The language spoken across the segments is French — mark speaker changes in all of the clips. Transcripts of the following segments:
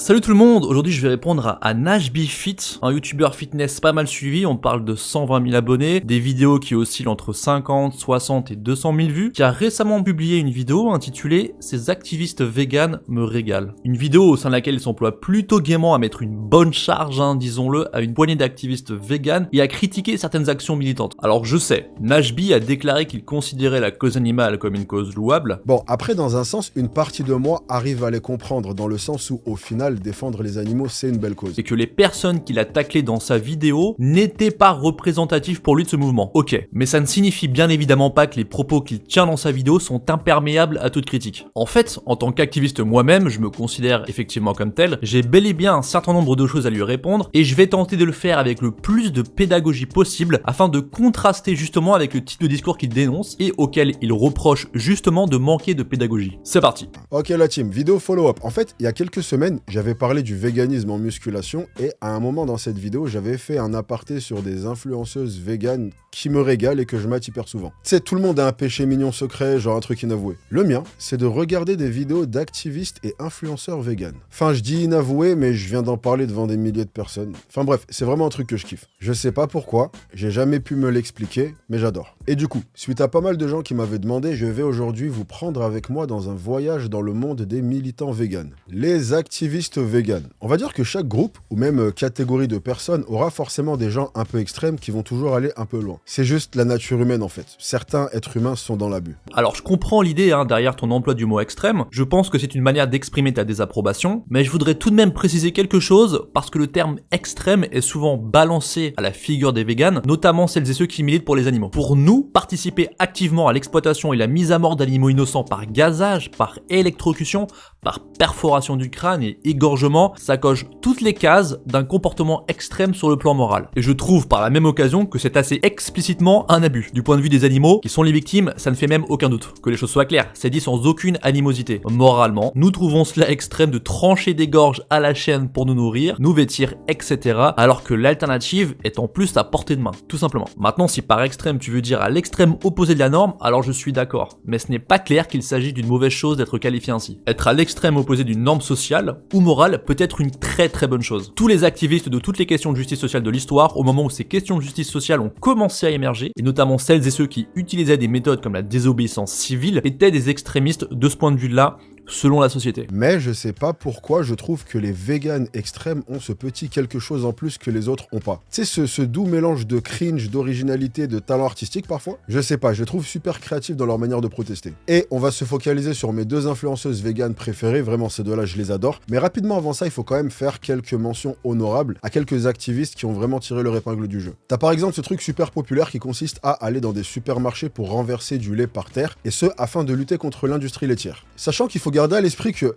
Speaker 1: Salut tout le monde, aujourd'hui je vais répondre à NashBFit, un youtubeur fitness pas mal suivi, on parle de 120 000 abonnés, des vidéos qui oscillent entre 50, 60 et 200 000 vues, qui a récemment publié une vidéo intitulée « Ces activistes véganes me régalent ». Une vidéo au sein de laquelle il s'emploie plutôt gaiement à mettre une bonne charge, disons-le, à une poignée d'activistes véganes et à critiquer certaines actions militantes. Alors je sais, NashB a déclaré qu'il considérait la cause animale comme une cause louable.
Speaker 2: Bon, après dans un sens, une partie de moi arrive à les comprendre, dans le sens où au final, défendre les animaux, c'est une belle cause.
Speaker 1: Et que les personnes qu'il a taclées dans sa vidéo n'étaient pas représentatives pour lui de ce mouvement. Ok, mais ça ne signifie bien évidemment pas que les propos qu'il tient dans sa vidéo sont imperméables à toute critique. En fait, en tant qu'activiste moi-même, je me considère effectivement comme tel, j'ai bel et bien un certain nombre de choses à lui répondre, et je vais tenter de le faire avec le plus de pédagogie possible, afin de contraster justement avec le type de discours qu'il dénonce, et auquel il reproche justement de manquer de pédagogie. C'est parti.
Speaker 2: Ok la team, vidéo follow-up. En fait, il y a quelques semaines, j'avais parlé du véganisme en musculation et à un moment dans cette vidéo, j'avais fait un aparté sur des influenceuses véganes qui me régalent et que je mate hyper souvent. Tu sais, tout le monde a un péché mignon secret, genre un truc inavoué. Le mien, c'est de regarder des vidéos d'activistes et influenceurs véganes. Enfin, je dis inavoué, mais je viens d'en parler devant des milliers de personnes. Enfin bref, c'est vraiment un truc que je kiffe. Je sais pas pourquoi, j'ai jamais pu me l'expliquer, mais j'adore. Et du coup, suite à pas mal de gens qui m'avaient demandé, je vais aujourd'hui vous prendre avec moi dans un voyage dans le monde des militants véganes. Les activistes véganes. On va dire que chaque groupe, ou même catégorie de personnes, aura forcément des gens un peu extrêmes qui vont toujours aller un peu loin. C'est juste la nature humaine en fait. Certains êtres humains sont dans l'abus.
Speaker 1: Alors je comprends l'idée derrière ton emploi du mot extrême, je pense que c'est une manière d'exprimer ta désapprobation, mais je voudrais tout de même préciser quelque chose, parce que le terme extrême est souvent balancé à la figure des véganes, notamment celles et ceux qui militent pour les animaux. Pour nous, participer activement à l'exploitation et la mise à mort d'animaux innocents par gazage, par électrocution, par perforation du crâne et égorgement, ça coche toutes les cases d'un comportement extrême sur le plan moral. Et je trouve par la même occasion que c'est assez explicitement un abus. Du point de vue des animaux, qui sont les victimes, ça ne fait même aucun doute. Que les choses soient claires, c'est dit sans aucune animosité. Moralement, nous trouvons cela extrême de trancher des gorges à la chaîne pour nous nourrir, nous vêtir, etc. alors que l'alternative est en plus à portée de main, tout simplement. Maintenant, si par extrême tu veux dire à l'extrême opposé de la norme, alors je suis d'accord. Mais ce n'est pas clair qu'il s'agit d'une mauvaise chose d'être qualifié ainsi. Être à l'extrême opposé d'une norme sociale ou morale peut être une très bonne chose. Tous les activistes de toutes les questions de justice sociale de l'histoire, au moment où ces questions de justice sociale ont commencé à émerger, et notamment celles et ceux qui utilisaient des méthodes comme la désobéissance civile, étaient des extrémistes de ce point de vue-là, selon la société.
Speaker 2: Mais je sais pas pourquoi je trouve que les véganes extrêmes ont ce petit quelque chose en plus que les autres ont pas. Tu sais, ce doux mélange de cringe, d'originalité, de talent artistique parfois. Je sais pas, je les trouve super créatifs dans leur manière de protester. Et on va se focaliser sur mes deux influenceuses véganes préférées, vraiment ces deux-là je les adore. Mais rapidement avant ça, il faut quand même faire quelques mentions honorables à quelques activistes qui ont vraiment tiré leur épingle du jeu. T'as par exemple ce truc super populaire qui consiste à aller dans des supermarchés pour renverser du lait par terre, et ce afin de lutter contre l'industrie laitière. Sachant qu'il faut garder à l'esprit que...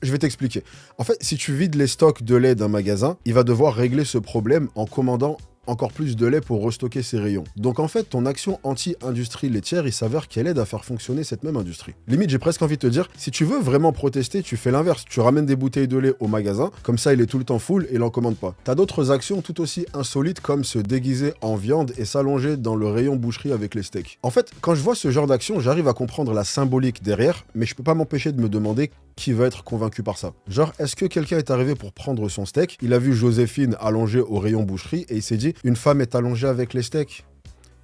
Speaker 2: Je vais t'expliquer. En fait, si tu vides les stocks de lait d'un magasin, il va devoir régler ce problème en commandant encore plus de lait pour restocker ses rayons. Donc en fait, ton action anti-industrie laitière, il s'avère qu'elle aide à faire fonctionner cette même industrie. Limite, j'ai presque envie de te dire, si tu veux vraiment protester, tu fais l'inverse. Tu ramènes des bouteilles de lait au magasin, comme ça il est tout le temps full et il en commande pas. T'as d'autres actions tout aussi insolites comme se déguiser en viande et s'allonger dans le rayon boucherie avec les steaks. En fait, quand je vois ce genre d'action, j'arrive à comprendre la symbolique derrière, mais je peux pas m'empêcher de me demander qui va être convaincu par ça. Genre, est-ce que quelqu'un est arrivé pour prendre son steak, il a vu Joséphine allongée au rayon boucherie et il s'est dit, une femme est allongée avec les steaks?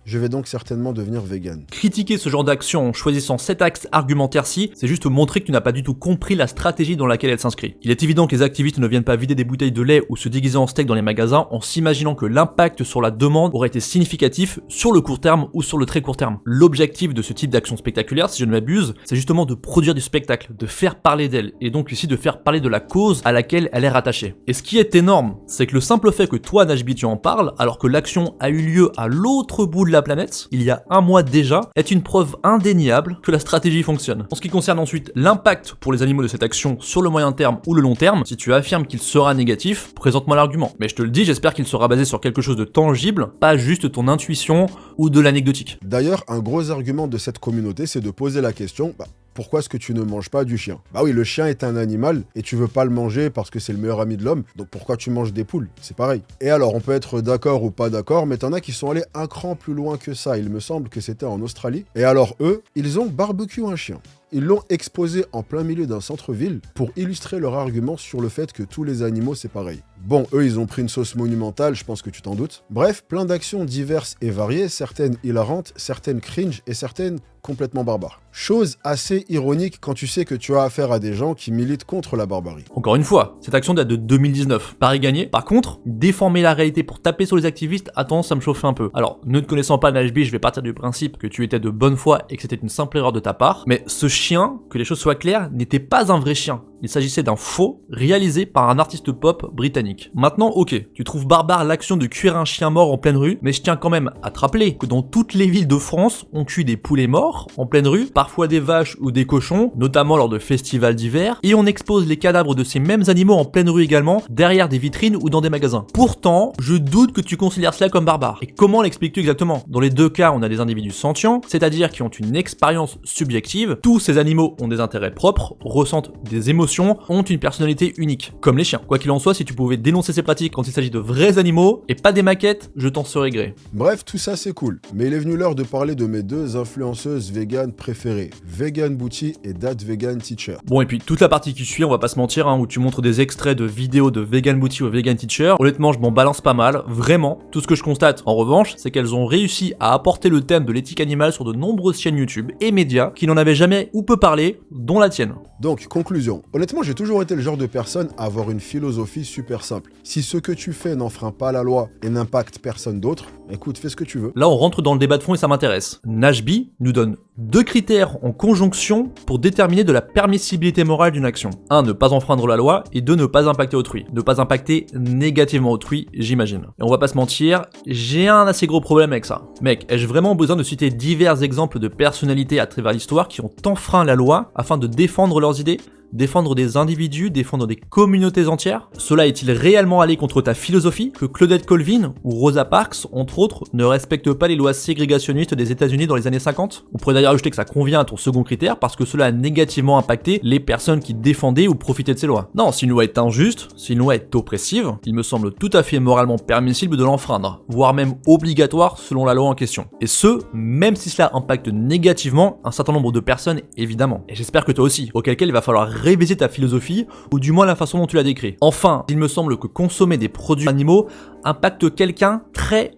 Speaker 2: Je vais donc certainement devenir vegan.
Speaker 1: Critiquer ce genre d'action en choisissant cet axe argumentaire-ci, c'est juste montrer que tu n'as pas du tout compris la stratégie dans laquelle elle s'inscrit. Il est évident que les activistes ne viennent pas vider des bouteilles de lait ou se déguiser en steak dans les magasins en s'imaginant que l'impact sur la demande aurait été significatif sur le court terme ou sur le très court terme. L'objectif de ce type d'action spectaculaire, si je ne m'abuse, c'est justement de produire du spectacle, de faire parler d'elle, et donc ici de faire parler de la cause à laquelle elle est rattachée. Et ce qui est énorme, c'est que le simple fait que toi, NashB, tu en parles, alors que l'action a eu lieu à l'autre bout de la planète, il y a un mois déjà, est une preuve indéniable que la stratégie fonctionne. En ce qui concerne ensuite l'impact pour les animaux de cette action sur le moyen terme ou le long terme, si tu affirmes qu'il sera négatif, présente-moi l'argument. Mais je te le dis, j'espère qu'il sera basé sur quelque chose de tangible, pas juste ton intuition ou de l'anecdotique.
Speaker 2: D'ailleurs, un gros argument de cette communauté, c'est de poser la question, pourquoi est-ce que tu ne manges pas du chien? Bah oui, le chien est un animal et tu veux pas le manger parce que c'est le meilleur ami de l'homme, donc pourquoi tu manges des poules? C'est pareil. Et alors, on peut être d'accord ou pas d'accord, mais t'en as qui sont allés un cran plus loin que ça. Il me semble que c'était en Australie. Et alors, eux, ils ont barbecue un chien. Ils l'ont exposé en plein milieu d'un centre-ville pour illustrer leur argument sur le fait que tous les animaux c'est pareil. Bon, eux ils ont pris une sauce monumentale, je pense que tu t'en doutes. Bref, plein d'actions diverses et variées, certaines hilarantes, certaines cringe et certaines complètement barbares. Chose assez ironique quand tu sais que tu as affaire à des gens qui militent contre la barbarie.
Speaker 1: Encore une fois, cette action date de 2019. Paris gagné. Par contre, déformer la réalité pour taper sur les activistes a tendance à me chauffer un peu. Alors, ne te connaissant pas Najbi, je vais partir du principe que tu étais de bonne foi et que c'était une simple erreur de ta part. Mais ce chien, que les choses soient claires, n'était pas un vrai chien. Il s'agissait d'un faux réalisé par un artiste pop britannique. Maintenant, ok, tu trouves barbare l'action de cuire un chien mort en pleine rue, mais je tiens quand même à te rappeler que dans toutes les villes de France, on cuit des poulets morts en pleine rue, parfois des vaches ou des cochons, notamment lors de festivals d'hiver, et on expose les cadavres de ces mêmes animaux en pleine rue également, derrière des vitrines ou dans des magasins. Pourtant, je doute que tu considères cela comme barbare. Et comment l'expliques-tu exactement? Dans les deux cas, on a des individus sentients, c'est-à-dire qui ont une expérience subjective. Tous ces animaux ont des intérêts propres, ressentent des émotions, ont une personnalité unique, comme les chiens. Quoi qu'il en soit, si tu pouvais dénoncer ces pratiques quand il s'agit de vrais animaux et pas des maquettes, je t'en serais gré.
Speaker 2: Bref, tout ça c'est cool, mais il est venu l'heure de parler de mes deux influenceuses véganes préférées, Vegan Booty et That Vegan Teacher.
Speaker 1: Bon, et puis toute la partie qui suit, on va pas se mentir, où tu montres des extraits de vidéos de Vegan Booty ou Vegan Teacher, honnêtement je m'en balance pas mal, vraiment. Tout ce que je constate en revanche, c'est qu'elles ont réussi à apporter le thème de l'éthique animale sur de nombreuses chaînes YouTube et médias qui n'en avaient jamais ou peu parlé, dont la tienne.
Speaker 2: Donc, conclusion. Honnêtement, j'ai toujours été le genre de personne à avoir une philosophie super simple. Si ce que tu fais n'enfreint pas la loi et n'impacte personne d'autre, écoute, fais ce que tu veux.
Speaker 1: Là, on rentre dans le débat de fond et ça m'intéresse. Najbi nous donne deux critères en conjonction pour déterminer de la permissibilité morale d'une action. 1. Ne pas enfreindre la loi et 2. Ne pas impacter autrui. Ne pas impacter négativement autrui, j'imagine. Et on va pas se mentir, j'ai un assez gros problème avec ça. Mec, ai-je vraiment besoin de citer divers exemples de personnalités à travers l'histoire qui ont enfreint la loi afin de défendre leurs idées ? Défendre des individus, défendre des communautés entières? Cela est-il réellement allé contre ta philosophie que Claudette Colvin ou Rosa Parks, entre autres, ne respectent pas les lois ségrégationnistes des États-Unis dans les années 50? On pourrait d'ailleurs ajouter que ça convient à ton second critère parce que cela a négativement impacté les personnes qui défendaient ou profitaient de ces lois. Non, si une loi est injuste, si une loi est oppressive, il me semble tout à fait moralement permissible de l'enfreindre, voire même obligatoire selon la loi en question. Et ce, même si cela impacte négativement un certain nombre de personnes, évidemment. Et j'espère que toi aussi, auquel cas il va falloir réviser ta philosophie, ou du moins la façon dont tu l'as décrit. Enfin, il me semble que consommer des produits animaux impacte quelqu'un très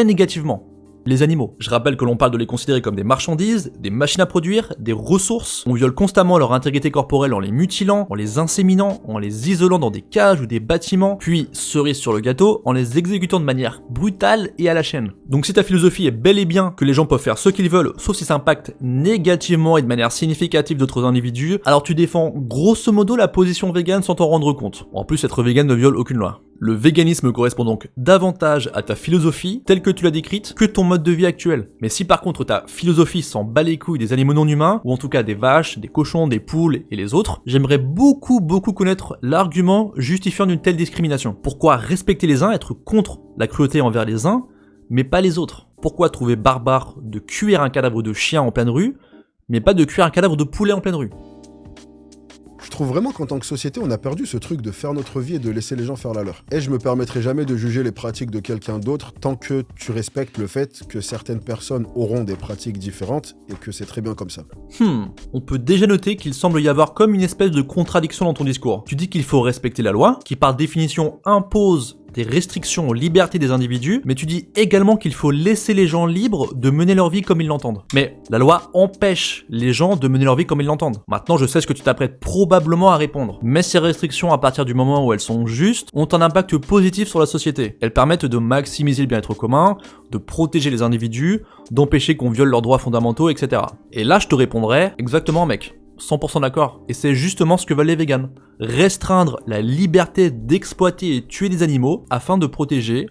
Speaker 1: négativement. Les animaux. Je rappelle que l'on parle de les considérer comme des marchandises, des machines à produire, des ressources. On viole constamment leur intégrité corporelle en les mutilant, en les inséminant, en les isolant dans des cages ou des bâtiments, puis, cerise sur le gâteau, en les exécutant de manière brutale et à la chaîne. Donc si ta philosophie est bel et bien que les gens peuvent faire ce qu'ils veulent, sauf si ça impacte négativement et de manière significative d'autres individus, alors tu défends grosso modo la position végane sans t'en rendre compte. En plus, être végane ne viole aucune loi. Le véganisme correspond donc davantage à ta philosophie, telle que tu l'as décrite, que ton mode de vie actuel. Mais si par contre ta philosophie s'en bat les couilles des animaux non humains, ou en tout cas des vaches, des cochons, des poules et les autres, j'aimerais beaucoup connaître l'argument justifiant d'une telle discrimination. Pourquoi respecter les uns, être contre la cruauté envers les uns, mais pas les autres? Pourquoi trouver barbare de cuire un cadavre de chien en pleine rue, mais pas de cuire un cadavre de poulet en pleine rue?
Speaker 2: Je trouve vraiment qu'en tant que société, on a perdu ce truc de faire notre vie et de laisser les gens faire la leur. Et je me permettrai jamais de juger les pratiques de quelqu'un d'autre tant que tu respectes le fait que certaines personnes auront des pratiques différentes et que c'est très bien comme ça.
Speaker 1: On peut déjà noter qu'il semble y avoir comme une espèce de contradiction dans ton discours. Tu dis qu'il faut respecter la loi, qui par définition impose des restrictions aux libertés des individus, mais tu dis également qu'il faut laisser les gens libres de mener leur vie comme ils l'entendent. Mais la loi empêche les gens de mener leur vie comme ils l'entendent. Maintenant, je sais ce que tu t'apprêtes probablement à répondre, mais ces restrictions, à partir du moment où elles sont justes, ont un impact positif sur la société. Elles permettent de maximiser le bien-être commun, de protéger les individus, d'empêcher qu'on viole leurs droits fondamentaux, etc. Et là, je te répondrai exactement, mec. 100% d'accord. Et c'est justement ce que veulent les végans. Restreindre la liberté d'exploiter et tuer des animaux afin de protéger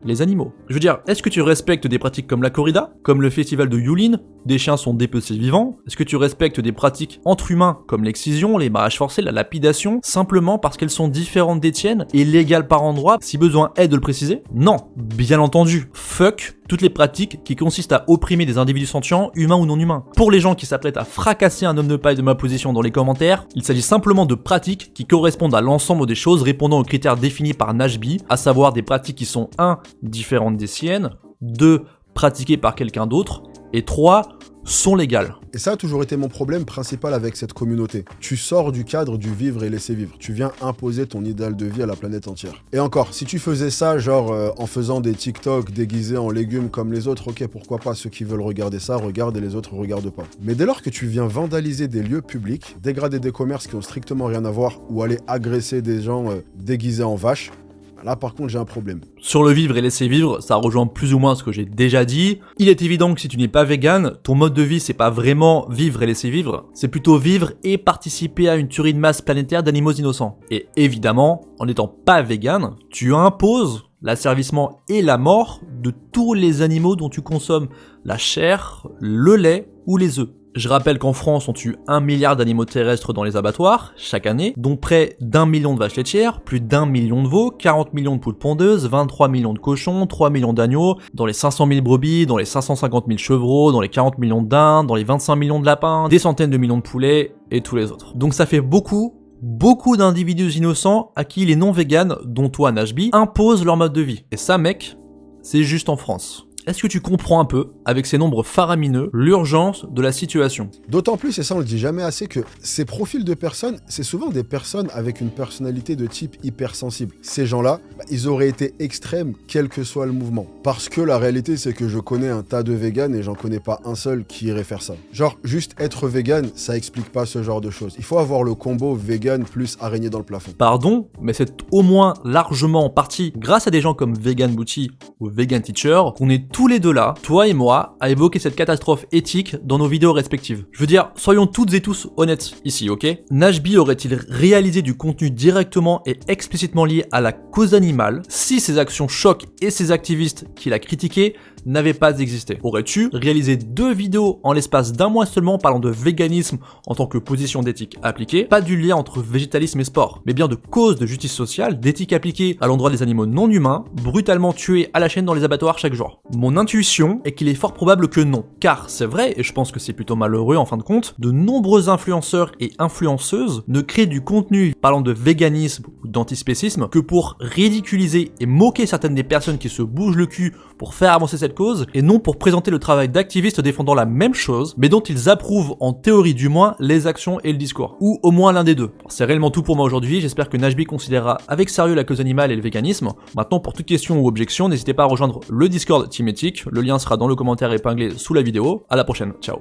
Speaker 1: les animaux. Je veux dire, est-ce que tu respectes des pratiques comme la corrida, comme le festival de Yulin, des chiens sont dépecés vivants? Est-ce que tu respectes des pratiques entre humains comme l'excision, les mariages forcés, la lapidation, simplement parce qu'elles sont différentes des tiennes et légales par endroit, si besoin est de le préciser? Non, bien entendu. Fuck toutes les pratiques qui consistent à opprimer des individus sentients, humains ou non humains. Pour les gens qui s'apprêtent à fracasser un homme de paille de ma position dans les commentaires, il s'agit simplement de pratiques qui correspondent à l'ensemble des choses répondant aux critères définis par Najbi, à savoir des pratiques qui sont 1. Différentes des siennes, 2. Pratiquées par quelqu'un d'autre, et 3. sont légales.
Speaker 2: Et ça a toujours été mon problème principal avec cette communauté. Tu sors du cadre du vivre et laisser vivre. Tu viens imposer ton idéal de vie à la planète entière. Et encore, si tu faisais ça, genre en faisant des TikTok déguisés en légumes comme les autres, ok, pourquoi pas, ceux qui veulent regarder ça, regardent et les autres regardent pas. Mais dès lors que tu viens vandaliser des lieux publics, dégrader des commerces qui ont strictement rien à voir ou aller agresser des gens déguisés en vaches, là par contre j'ai un problème.
Speaker 1: Sur le vivre et laisser vivre, ça rejoint plus ou moins ce que j'ai déjà dit. Il est évident que si tu n'es pas vegan, ton mode de vie c'est pas vraiment vivre et laisser vivre, c'est plutôt vivre et participer à une tuerie de masse planétaire d'animaux innocents. Et évidemment, en n'étant pas vegan, tu imposes l'asservissement et la mort de tous les animaux dont tu consommes la chair, le lait ou les œufs. Je rappelle qu'en France, on tue 1 milliard d'animaux terrestres dans les abattoirs, chaque année, dont près d'1 million de vaches laitières, plus d'1 million de veaux, 40 millions de poules pondeuses, 23 millions de cochons, 3 millions d'agneaux, dans les 500 000 brebis, dans les 550 000 chevreaux, dans les 40 millions de dindes, dans les 25 millions de lapins, des centaines de millions de poulets, et tous les autres. Donc ça fait beaucoup d'individus innocents à qui les non-véganes, dont toi Najbi, imposent leur mode de vie. Et ça mec, c'est juste en France. Est-ce que tu comprends un peu, avec ces nombres faramineux, l'urgence de la situation?
Speaker 2: D'autant plus, et ça on le dit jamais assez, que ces profils de personnes, c'est souvent des personnes avec une personnalité de type hypersensible. Ces gens-là, ils auraient été extrêmes quel que soit le mouvement. Parce que la réalité, c'est que je connais un tas de véganes et j'en connais pas un seul qui irait faire ça. Genre, juste être vegan, ça explique pas ce genre de choses. Il faut avoir le combo vegan plus araignée dans le plafond.
Speaker 1: Pardon, mais c'est au moins largement en partie grâce à des gens comme Vegan Bouti ou Vegan Teacher qu'on est tous les deux là, toi et moi, à évoquer cette catastrophe éthique dans nos vidéos respectives. Je veux dire, soyons toutes et tous honnêtes ici, ok? Najbi aurait-il réalisé du contenu directement et explicitement lié à la cause animale si ses actions choc et ses activistes qu'il a critiqués n'avaient pas existé? Aurais-tu réalisé 2 vidéos en l'espace d'1 mois seulement parlant de véganisme en tant que position d'éthique appliquée, pas du lien entre végétalisme et sport, mais bien de cause de justice sociale, d'éthique appliquée à l'endroit des animaux non humains, brutalement tués à la chaîne dans les abattoirs chaque jour? Mon intuition est qu'il est fort probable que non, car c'est vrai, et je pense que c'est plutôt malheureux en fin de compte, de nombreux influenceurs et influenceuses ne créent du contenu parlant de véganisme ou d'antispécisme que pour ridiculiser et moquer certaines des personnes qui se bougent le cul pour faire avancer cette cause, et non pour présenter le travail d'activistes défendant la même chose, mais dont ils approuvent en théorie du moins les actions et le discours, ou au moins l'un des deux. C'est réellement tout pour moi aujourd'hui, j'espère que Najbi considérera avec sérieux la cause animale et le véganisme. Maintenant, pour toute question ou objection, n'hésitez pas à rejoindre le Discord Team Éthique, le lien sera dans le commentaire épinglé sous la vidéo. À la prochaine, ciao.